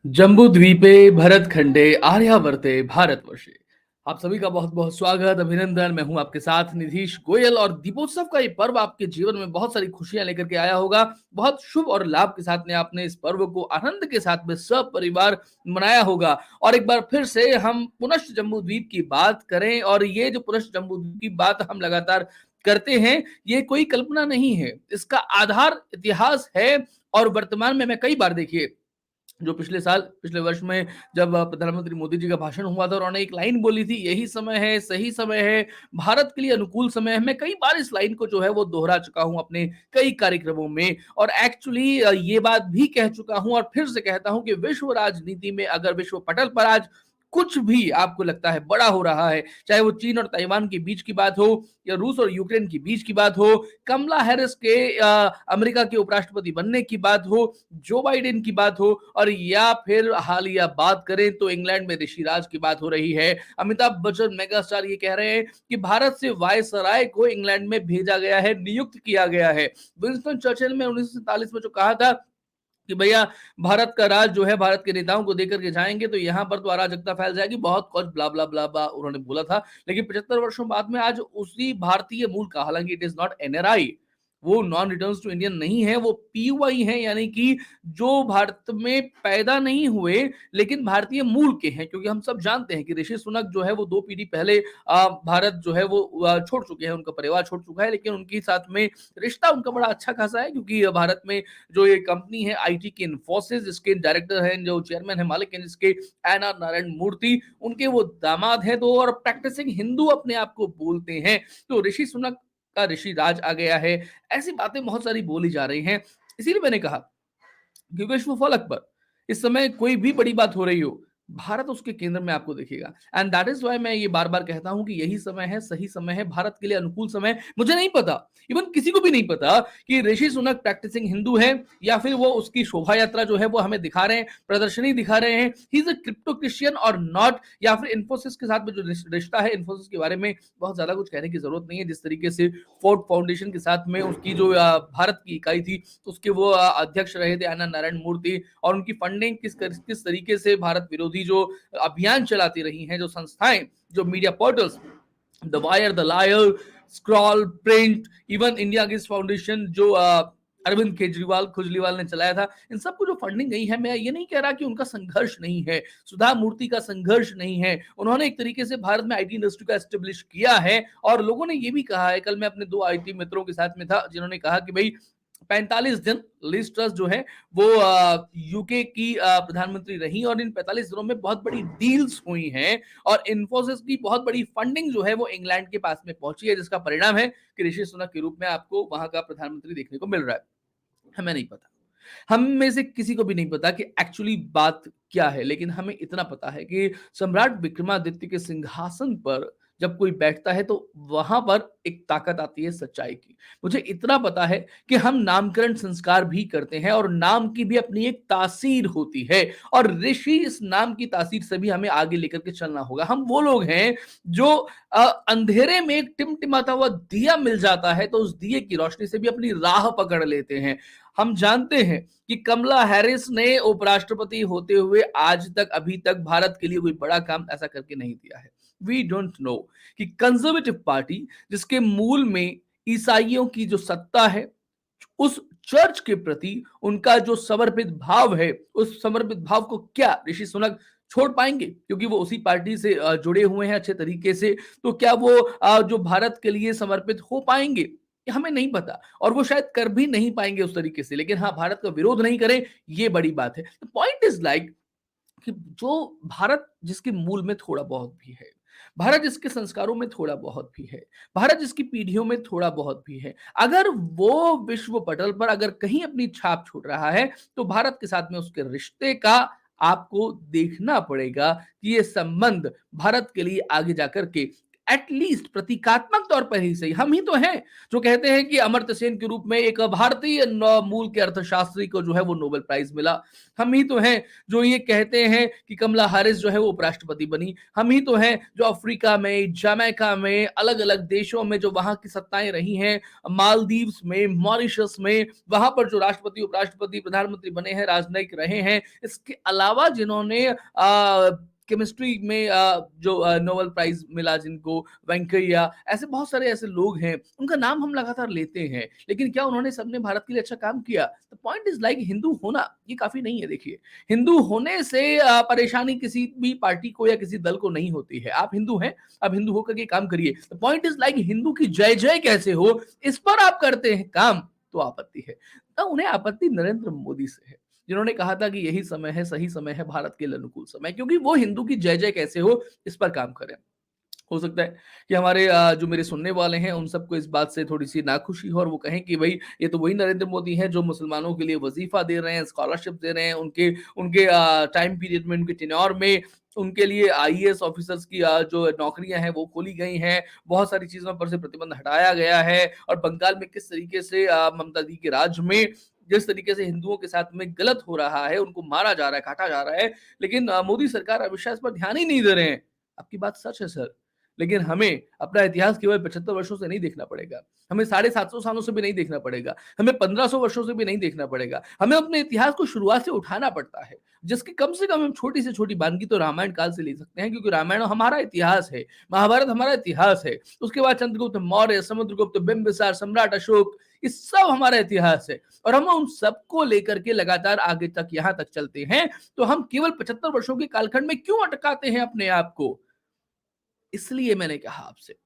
जम्बूद्वीपे भरतखंडे आर्यावर्ते भारतवर्षे। आप सभी का बहुत-बहुत स्वागत, अभिनंदन। मैं हूँ आपके साथ निधीश गोयल और दीपोत्सव का ये पर्व आपके जीवन में बहुत सारी खुशियाँ लेकर के आया होगा। बहुत शुभ और लाभ के साथ में आपने इस पर्व को आनंद के साथ में सपरिवार मनाया होगा। और एक बार फिर से हम पुनः जम्बूद्वीप की बात करें और ये जो पुनः जम्बूद्वीप की बात हम लगातार करते हैं, ये कोई कल्पना नहीं है। इसका आधार इतिहास है और वर्तमान में मैं कई बार देखिए जो पिछले वर्ष में जब प्रधानमंत्री मोदी जी का भाषण हुआ था और उन्होंने एक लाइन बोली थी, यही समय है, सही समय है, भारत के लिए अनुकूल समय है। मैं कई बार इस लाइन को जो है वो दोहरा चुका हूँ अपने कई कार्यक्रमों में और एक्चुअली ये बात भी कह चुका हूँ और फिर से कहता हूँ कि विश्व राजनीति में अगर विश्व पटल पर आज कुछ भी आपको लगता है बड़ा हो रहा है, चाहे वो चीन और ताइवान के बीच की बात हो या रूस और यूक्रेन के बीच की बात हो, कमला हैरिस के अमेरिका के उपराष्ट्रपति बनने की बात हो, जो बाइडेन की बात हो और या फिर हालिया बात करें तो इंग्लैंड में ऋषिराज की बात हो रही है। अमिताभ बच्चन मेगा स्टार ये कह रहे हैं कि भारत से वायसराय को इंग्लैंड में भेजा गया है, नियुक्त किया गया है। विंस्टन चर्चिल ने 1947 में जो कहा था कि भैया भारत का राज जो है भारत के नेताओं को देकर के जाएंगे तो यहाँ पर तो अराजकता फैल जाएगी, बहुत कुछ ब्ला ब्ला ब्ला ब्ला उन्होंने बोला था। लेकिन 75 वर्षों बाद में आज उसी भारतीय मूल का, हालांकि इट इज नॉट एनआरआई, वो नॉन रिटर्न्स टू इंडियन नहीं है, वो पीयूआई है, यानी कि जो भारत में पैदा नहीं हुए लेकिन भारतीय मूल के हैं। क्योंकि हम सब जानते हैं कि ऋषि सुनक जो है वो 2 पीढ़ी पहले भारत जो है वो छोड़ चुके हैं, उनका परिवार छोड़ चुका है, लेकिन उनके साथ में रिश्ता उनका बड़ा अच्छा खासा है क्योंकि भारत में जो ये कंपनी है आईटी की इन्फोसिस, जिसके डायरेक्टर हैं, जो चेयरमैन है, मालिक हैं, जिसके एन आर नारायण मूर्ति, उनके वो दामाद हैं, तो और प्रैक्टिसिंग हिंदू अपने आप को बोलते हैं। तो ऋषि सुनक का ऋषि राज आ गया है। ऐसी बातें बहुत सारी बोली जा रही हैं। इसीलिए मैंने कहा कि विश्व फलक पर इस समय कोई भी बड़ी बात हो रही हो, भारत उसके केंद्र में आपको दिखेगा। एंड दैट इज व्हाई मैं ये बार बार कहता हूं कि यही समय है, सही समय है, भारत के लिए अनुकूल समय है। मुझे नहीं पता, इवन किसी को भी नहीं पता कि ऋषि सुनक प्रैक्टिसिंग हिंदू है या फिर वो उसकी शोभा यात्रा जो है वो हमें दिखा रहे हैं, प्रदर्शनी दिखा रहे हैं, he is a crypto Christian और नॉट, या फिर इन्फोसिस के साथ में जो रिश्ता है, इन्फोसिस के बारे में बहुत ज्यादा कुछ कहने की जरूरत नहीं है। जिस तरीके से फोर्ड फाउंडेशन के साथ में उसकी जो भारत की इकाई थी उसके वो अध्यक्ष रहे थे आनंद नारायण मूर्ति, और उनकी फंडिंग किस तरीके से भारत विरोधी जो अभियान चलाती रही हैं, जो संस्थाएं, जो media portals, the wire, the liar, scroll, print, even India guest foundation जो अरविंद केजरीवाल ने चलाया था, इन सबको जो फंडिंग गई है, मैं ये नहीं कह रहा कि उनका संघर्ष नहीं है, सुधा मूर्ति का संघर्ष नहीं है। उन्होंने एक तरीके से भारत में आईटी इंडस्ट्री का एस्टेब्लिश किया है और लोगों ने ये भी कहा है, कल मैं अपने 2 आईटी मित्रों के साथ में था जिन्होंने कहा कि भाई 45 दिन लिज ट्रस जो है वो यूके की प्रधानमंत्री रही और इन 45 दिनों में बहुत बड़ी डील्स हुई हैं और इन्फोसिस की बहुत बड़ी फंडिंग जो है वो इंग्लैंड के पास में पहुंची है, जिसका परिणाम है कि ऋषि सुनक के रूप में आपको वहां का प्रधानमंत्री देखने को मिल रहा है। हमें नहीं पता, हम में से किसी को भी नहीं पता कि एक्चुअली बात क्या है, लेकिन हमें इतना पता है कि सम्राट विक्रमादित्य के सिंहासन पर जब कोई बैठता है तो वहां पर एक ताकत आती है सच्चाई की। मुझे इतना पता है कि हम नामकरण संस्कार भी करते हैं और नाम की भी अपनी एक तासीर होती है और ऋषि इस नाम की तासीर से भी हमें आगे लेकर के चलना होगा। हम वो लोग हैं जो अंधेरे में एक टिमटिमाता हुआ दिया मिल जाता है तो उस दिए की रोशनी से भी अपनी राह पकड़ लेते हैं। हम जानते हैं कि कमला हैरिस ने उपराष्ट्रपति होते हुए आज तक, अभी तक भारत के लिए कोई बड़ा काम ऐसा करके नहीं दिया है। वी डोंट नो कि कंजर्वेटिव पार्टी, जिसके मूल में ईसाइयों की जो सत्ता है, उस चर्च के प्रति उनका जो समर्पित भाव है, उस समर्पित भाव को क्या ऋषि सुनक छोड़ पाएंगे? क्योंकि वो उसी पार्टी से जुड़े हुए हैं अच्छे तरीके से, तो क्या वो जो भारत के लिए समर्पित हो पाएंगे? ये हमें नहीं पता और वो शायद कर भी नहीं पाएंगे उस तरीके से, लेकिन हाँ, भारत का विरोध नहीं करें, ये बड़ी बात है। पॉइंट इज लाइक कि जो भारत जिसके मूल में थोड़ा बहुत भी है, भारत जिसके संस्कारों में थोड़ा बहुत भी है, भारत जिसकी पीढ़ियों में थोड़ा बहुत भी है, अगर वो विश्व पटल पर अगर कहीं अपनी छाप छोड़ रहा है तो भारत के साथ में उसके रिश्ते का आपको देखना पड़ेगा कि ये संबंध भारत के लिए आगे जाकर के एटलीस्ट प्रतीकात्मक तौर पर ही सही, हम ही तो हैं जो कहते हैं कि अमर्त्य सेन के रूप में एक भारतीय मूल के अर्थशास्त्री को जो है वो नोबेल प्राइज मिला। हम ही तो हैं जो ये कहते हैं कि कमला हैरिस जो है वो उपराष्ट्रपति बनी। हम ही तो हैं जो अफ्रीका में, जमैका में, अलग अलग देशों में जो वहां की सत्ताएं रही हैं, मालदीव्स में, मॉरिशस में, वहां पर जो राष्ट्रपति, उपराष्ट्रपति, प्रधानमंत्री बने हैं, राजनयिक रहे हैं। इसके अलावा जिन्होंने केमिस्ट्री में जो नोबेल प्राइज मिला जिनको, वेंकैया, ऐसे बहुत सारे ऐसे लोग हैं, उनका नाम हम लगातार लेते हैं, लेकिन क्या उन्होंने सबने भारत के लिए अच्छा काम किया? The point is like Hindu होना ये काफी नहीं है। देखिए, हिंदू होने से परेशानी किसी भी पार्टी को या किसी दल को नहीं होती है। आप हिंदू हैं, आप हिंदू होकर के काम करिए। The point is like Hindu की जय जय कैसे हो, इस पर आप करते हैं काम, तो आपत्ति है। तो उन्हें आपत्ति नरेंद्र मोदी से है, जिन्होंने कहा था कि यही समय है, सही समय है, भारत के लिए अनुकूल समय, क्योंकि वो हिंदू की जय जय कैसे हो इस पर काम करें। हो सकता है कि हमारे जो मेरे सुनने वाले हैं उन सबको इस बात से थोड़ी-सी नाखुशी हो और वो कहें कि भई ये तो वही नरेंद्र मोदी हैं जो मुसलमानों के लिए वज़ीफ़ा दे रहे हैं, स्कॉलरशिप दे रहे हैं, उनके उनके टाइम पीरियड में, उनके टेन्योर में उनके लिए आईएएस ऑफिसर्स की जो नौकरियाँ हैं वो खोली गई हैं, बहुत सारी चीज़ों पर से प्रतिबंध हटाया गया है और बंगाल में किस तरीके से ममता दी के राज में जिस तरीके से हिंदुओं के साथ में गलत हो रहा है, उनको मारा जा रहा है, काटा जा रहा है, लेकिन मोदी सरकार, अमित शाह इस पर ध्यान ही नहीं दे रहे हैं। आपकी बात सच है सर। लेकिन हमें अपना इतिहास केवल 75 वर्षों से नहीं देखना पड़ेगा। हमें 750 सालों से भी नहीं देखना पड़ेगा। हमें 1500 वर्षों से भी नहीं देखना पड़ेगा। हमें अपने इतिहास को शुरुआत से उठाना पड़ता है, जिसकी कम से कम हम छोटी से छोटी वानगी तो रामायण काल से ले सकते हैं, क्योंकि रामायण हमारा इतिहास है, महाभारत हमारा इतिहास है। उसके बाद चंद्रगुप्त मौर्य, समुद्रगुप्त, बिंबिसार, सम्राट अशोक, ये सब हमारा इतिहास है और हम उन सबको लेकर के लगातार आगे तक यहाँ तक चलते हैं, तो हम केवल 75 वर्षों के कालखंड में क्यों अटकाते हैं अपने आप को? इसलिए मैंने कहा आपसे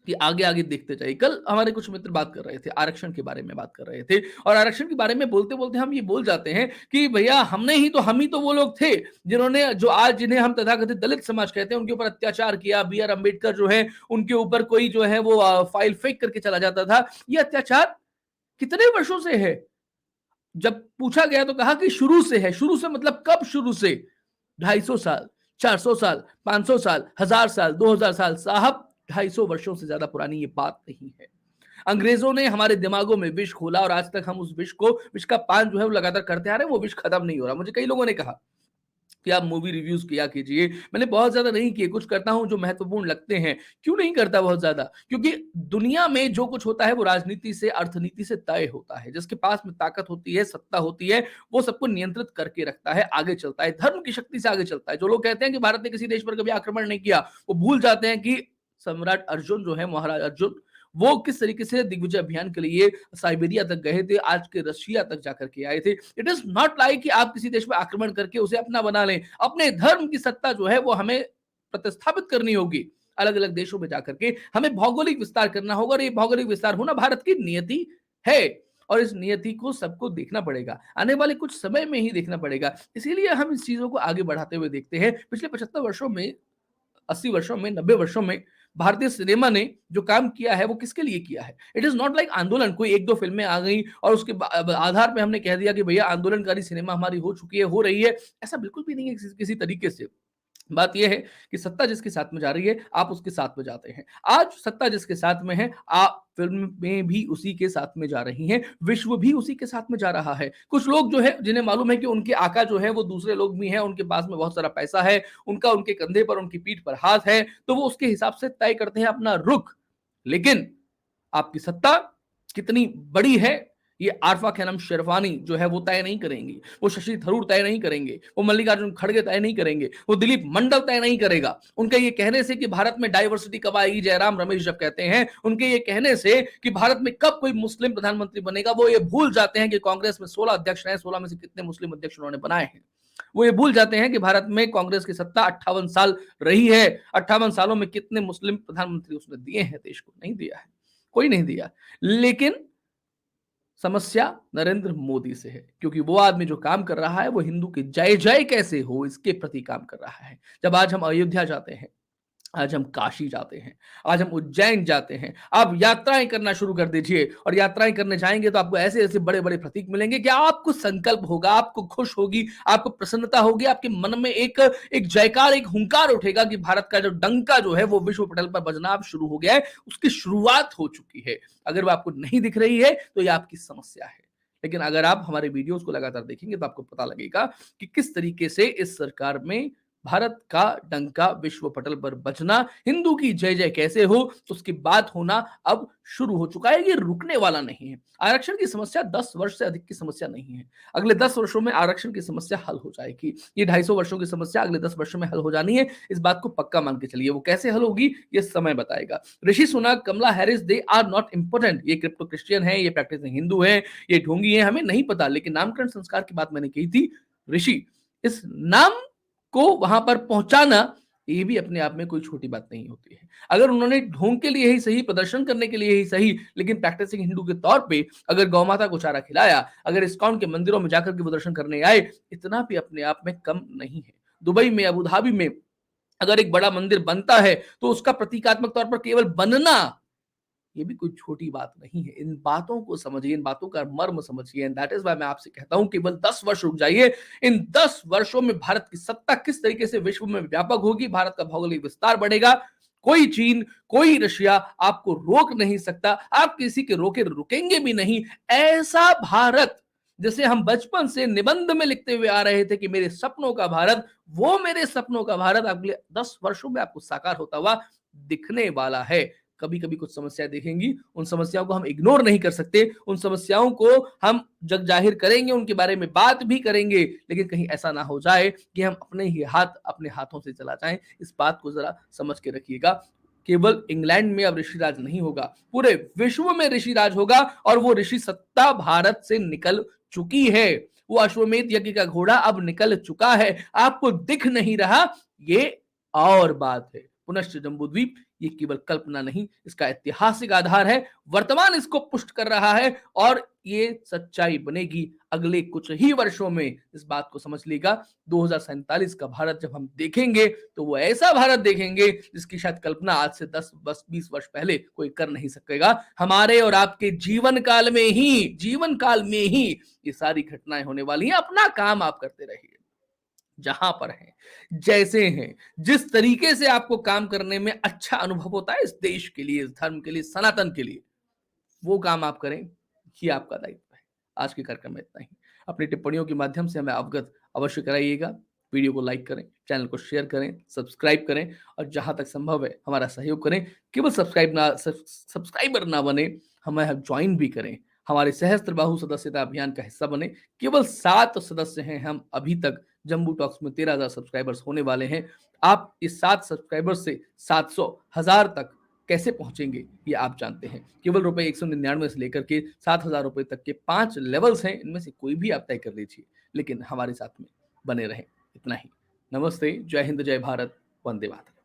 कि आगे-आगे देखते जाइए। कल हमारे कुछ मित्र बात कर रहे थे, आरक्षण के बारे में बात कर रहे थे और आरक्षण के बारे में बोलते-बोलते हम ये बोल जाते हैं कि भैया हम ही तो वो लोग थे जिन्होंने जो आज जिन्हें हम तथाकथित दलित समाज कहते हैं, उनके ऊपर अत्याचार किया। बी आर अम्बेडकर जो है, उनके ऊपर कोई जो है वो फाइल फेंक करके चला जाता था। ये अत्याचार कितने वर्षों से है? जब पूछा गया तो कहा कि शुरू से है। शुरू से मतलब कब शुरू से? 250 साल, 400 साल, 500 साल, 1000 साल, 2000 साल। साहब, 250 वर्षों से ज्यादा पुरानी ये बात नहीं है। अंग्रेजों ने हमारे दिमागों में विष घोला और आज तक हम उस विष का पान जो है वो लगातार करते आ रहे हैं, वो विष खत्म नहीं हो रहा। मुझे कई लोगों ने कहा कि आप मूवी रिव्यूज किया कीजिए। मैंने बहुत ज्यादा नहीं किए, कुछ करता हूं जो महत्वपूर्ण लगते हैं। क्यों नहीं करता बहुत ज्यादा? क्योंकि दुनिया में जो कुछ होता है वो राजनीति से, अर्थनीति से तय होता है। जिसके पास में ताकत होती है, सत्ता होती है, वो सबको नियंत्रित करके रखता है, आगे चलता है, धर्म की शक्ति से आगे चलता है। जो लोग कहते हैं कि भारत ने किसी देश पर कभी आक्रमण नहीं किया, वो भूल जाते हैं कि सम्राट अर्जुन जो है, महाराज अर्जुन, वो किस तरीके से दिग्विजय अभियान के लिए साइबेरिया तक गए थे, आज के रशिया तक जाकर के आए थे। इट इज नॉट लाइक कि आप किसी देश पर आक्रमण करके उसे अपना बना लें। अपने धर्म की सत्ता जो है वो हमें प्रतिस्थापित करनी होगी। अलग अलग देशों में जाकर के हमें भौगोलिक विस्तार करना होगा और ये भौगोलिक विस्तार होना भारत की नियति है और इस नियति को सबको देखना पड़ेगा, आने वाले कुछ समय में ही देखना पड़ेगा। इसीलिए हम इस चीजों को आगे बढ़ाते हुए देखते हैं। पिछले 75 वर्षों में, 80 वर्षों में, 90 वर्षों में भारतीय सिनेमा ने जो काम किया है वो किसके लिए किया है? इट इज नॉट लाइक आंदोलन, कोई एक दो फिल्में आ गई और उसके आधार पे हमने कह दिया कि भैया आंदोलनकारी सिनेमा हमारी हो चुकी है, हो रही है। ऐसा बिल्कुल भी नहीं है किसी तरीके से। बात यह है कि सत्ता जिसके साथ में जा रही है, आप उसके साथ में जाते हैं। आज सत्ता जिसके साथ में है, आप फिल्म में भी उसी के साथ में जा रही हैं, विश्व भी उसी के साथ में जा रहा है। कुछ लोग जो है जिन्हें मालूम है कि उनके आका जो है वो दूसरे लोग भी हैं, उनके पास में बहुत सारा पैसा है, उनका उनके कंधे पर, उनकी पीठ पर हाथ है, तो वो उसके हिसाब से तय करते हैं अपना रुख। लेकिन आपकी सत्ता कितनी बड़ी है, ये आरफा खैनम शेरवानी जो है वो तय नहीं करेंगी, वो शशि थरूर तय नहीं करेंगे, वो मल्लिकार्जुन खड़गे तय नहीं करेंगे, वो दिलीप मंडल तय नहीं करेगा। उनके ये कहने से कि भारत में डाइवर्सिटी कब आएगी, जयराम रमेश जब कहते हैं, उनके ये कहने से कि भारत में कब कोई मुस्लिम प्रधानमंत्री बनेगा, वो ये भूल जाते हैं कि कांग्रेस में 16 अध्यक्ष हैं, 16 में से कितने मुस्लिम अध्यक्ष उन्होंने बनाए हैं। वो ये भूल जाते हैं कि भारत में कांग्रेस की सत्ता 58 साल रही है, 58 सालों में कितने मुस्लिम प्रधानमंत्री उसने दिए हैं देश को? नहीं दिया है, कोई नहीं दिया। लेकिन समस्या नरेंद्र मोदी से है, क्योंकि वो आदमी जो काम कर रहा है वो हिंदू की जय जय कैसे हो इसके प्रति काम कर रहा है। जब आज हम अयोध्या जाते हैं, आज हम काशी जाते हैं, आज हम उज्जैन जाते हैं। आप यात्राएं करना शुरू कर दीजिए और यात्राएं करने जाएंगे तो आपको ऐसे ऐसे बड़े बड़े प्रतीक मिलेंगे कि आपको संकल्प होगा, आपको खुश होगी, आपको प्रसन्नता होगी, आपके मन में एक एक जयकार, एक हुंकार उठेगा कि भारत का जो डंका जो है वो विश्व पटल पर बजना अब शुरू हो गया है, उसकी शुरुआत हो चुकी है। अगर वो आपको नहीं दिख रही है तो ये आपकी समस्या है। लेकिन अगर आप हमारे वीडियोस को लगातार देखेंगे तो आपको पता लगेगा कि किस तरीके से इस सरकार में भारत का डंका विश्व पटल पर बजना, हिंदू की जय जय कैसे हो, तो उसकी बात होना अब शुरू हो चुका है। ये रुकने वाला नहीं है। आरक्षण की समस्या 10 वर्ष से अधिक की समस्या नहीं है। अगले 10 वर्षों में आरक्षण की समस्या हल हो जाएगी। ये 250 वर्षों की समस्या अगले 10 वर्षों में हल हो जानी है। इस बात को पक्का मान के चलिए। वो कैसे हल होगी ये समय बताएगा। Rishi Sunak, Kamala Harris, they are not important. ये क्रिप्टो क्रिश्चियन है, ये प्रैक्टिसिंग हिंदू है, ये ढोंगी है, हमें नहीं पता। लेकिन नामकरण संस्कार की बात मैंने कही थी। ऋषि, इस नाम को वहां पर पहुंचाना, ये भी अपने आप में कोई छोटी बात नहीं होती है। अगर उन्होंने ढोंग के लिए ही सही, प्रदर्शन करने के लिए ही सही, लेकिन प्रैक्टिसिंग हिंदू के तौर पे अगर गौ माता को चारा खिलाया, अगर इस्कॉन के मंदिरों में जाकर के वो दर्शन करने आए, इतना भी अपने आप में कम नहीं है। दुबई में, अबू धाबी में अगर एक बड़ा मंदिर बनता है तो उसका प्रतीकात्मक तौर पर केवल बनना, ये भी कोई छोटी बात नहीं है। इन बातों को समझिए, इन बातों का मर्म समझिए। एंड दैट इज व्हाई मैं आपसे कहता हूं केवल 10 वर्ष रुक जाइए। इन 10 वर्षों में भारत की सत्ता किस तरीके से विश्व में व्यापक होगी, भारत का भौगोलिक विस्तार बढ़ेगा। कोई चीन, कोई रशिया आपको रोक नहीं सकता। आप किसी के रोके रुकेंगे भी नहीं। ऐसा भारत, जैसे हम बचपन से निबंध में लिखते हुए आ रहे थे कि मेरे सपनों का भारत, वो मेरे सपनों का भारत अगले 10 वर्षों में आपको साकार होता हुआ दिखने वाला है। कभी कभी कुछ समस्याएं देखेंगी, उन समस्याओं को हम इग्नोर नहीं कर सकते। उन समस्याओं को हम जग जाहिर करेंगे, उनके बारे में बात भी करेंगे, लेकिन कहीं ऐसा ना हो जाए कि हम अपने ही हाथ अपने हाथों से चला जाएं। इस बात को जरा समझ के रखिएगा। केवल इंग्लैंड में अब ऋषिराज नहीं होगा, पूरे विश्व में ऋषिराज होगा। और वो ऋषि सत्ता भारत से निकल चुकी है। वो अश्वमेध यज्ञ का घोड़ा अब निकल चुका है। आपको दिख नहीं रहा, ये और बात है। पुनश्च जम्बूद्वीप ये केवल कल्पना नहीं, इसका ऐतिहासिक आधार है। वर्तमान इसको पुष्ट कर रहा है और ये सच्चाई बनेगी अगले कुछ ही वर्षों में। इस बात को समझ लीजिएगा। 2047 का भारत जब हम देखेंगे तो वो ऐसा भारत देखेंगे जिसकी शायद कल्पना आज से 10 बस 20 वर्ष पहले कोई कर नहीं सकेगा। हमारे और आपके जीवन काल में ही ये सारी घटनाएं होने वाली हैं। अपना काम आप करते रहिए, जहां पर हैं, जैसे हैं, जिस तरीके से आपको काम करने में अच्छा अनुभव होता है, इस देश के लिए, इस धर्म के लिए, सनातन के लिए, वो काम आप करें। ये आपका दायित्व है। आज के कार्यक्रम में इतना ही। अपनी टिप्पणियों के माध्यम से हमें अवगत अवश्य कराइएगा। वीडियो को लाइक करें, चैनल को शेयर करें, सब्सक्राइब करें और जहां तक संभव है हमारा सहयोग करें। केवल सब्सक्राइबर ना बने, हमें ज्वाइन भी करें। हमारे सहस्त्र बाहु सदस्यता अभियान का हिस्सा बने। केवल 7 सदस्य हैं हम अभी तक। जम्बू टॉक्स में 13,000 सब्सक्राइबर्स होने वाले हैं। आप इस 7 सब्सक्राइबर से 700 1000 तक कैसे पहुंचेंगे ये आप जानते हैं। केवल रुपए 199 से लेकर के 7,000 रुपए तक के 5 लेवल्स हैं। इनमें से कोई भी आप तय कर लीजिए, लेकिन हमारे साथ में बने रहें। इतना ही। नमस्ते, जय हिंद, जय भारत, वंदे मातरम।